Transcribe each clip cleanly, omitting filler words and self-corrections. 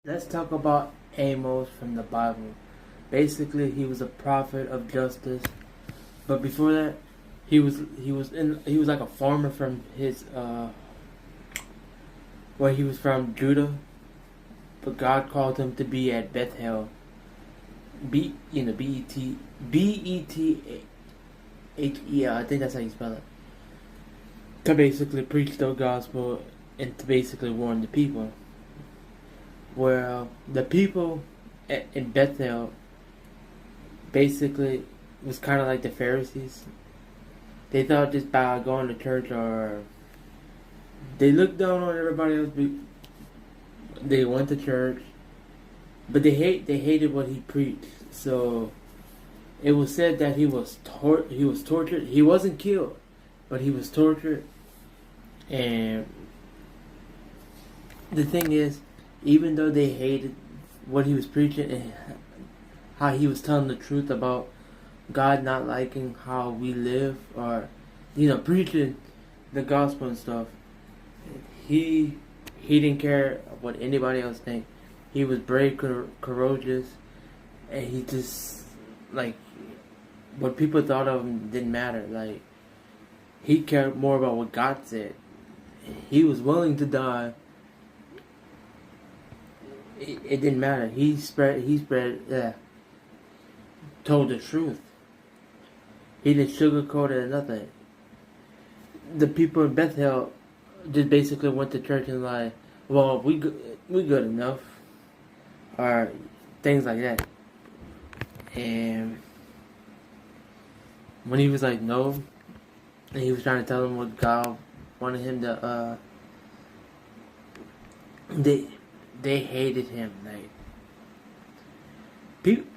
Let's talk about Amos from the Bible. Basically, he was a prophet of justice, but before that, he was like a farmer from his where he was from, Judah. But God called him to be at Bethel, Bethel. I think that's how you spell it. To basically preach the gospel and to basically warn the people. Where the people in Bethel basically was kind of like the Pharisees. They thought just by going to church, or they looked down on everybody else. They went to church, but they hated what he preached. So it was said that he was tortured. He wasn't killed, but he was tortured. And the thing is, even though they hated what he was preaching and how he was telling the truth about God not liking how we live, or preaching the gospel and stuff, he didn't care what anybody else think. He was brave, courageous, and he just, like, what people thought of him didn't matter. Like, he cared more about what God said. He was willing to die. It didn't matter. Told the truth. He didn't sugarcoat it or nothing. The people in Bethel just basically went to church and like, well, we good enough, or things like that. And when he was like no, and he was trying to tell them what God wanted him to, they hated him. Like,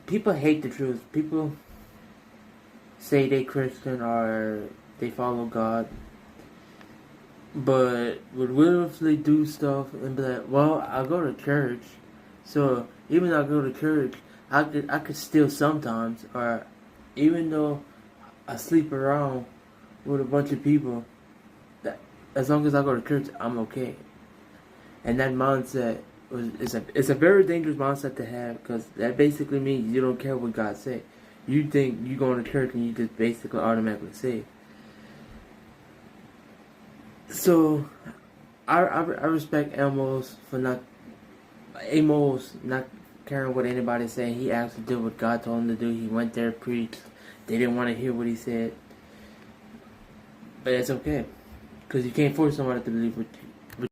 people hate the truth. People say they Christian or they follow God, but would willfully do stuff and be like, well, I go to church, so even though I go to church, I could steal sometimes, or even though I sleep around with a bunch of people, that as long as I go to church, I'm okay. And that mindset it's a very dangerous mindset to have, because that basically means you don't care what God said. You think you going to church and you just basically automatically saved. So I respect Amos not caring what anybody's saying. He actually did what God told him to do. He went there, preached. They didn't want to hear what he said, but it's okay, because you can't force somebody to believe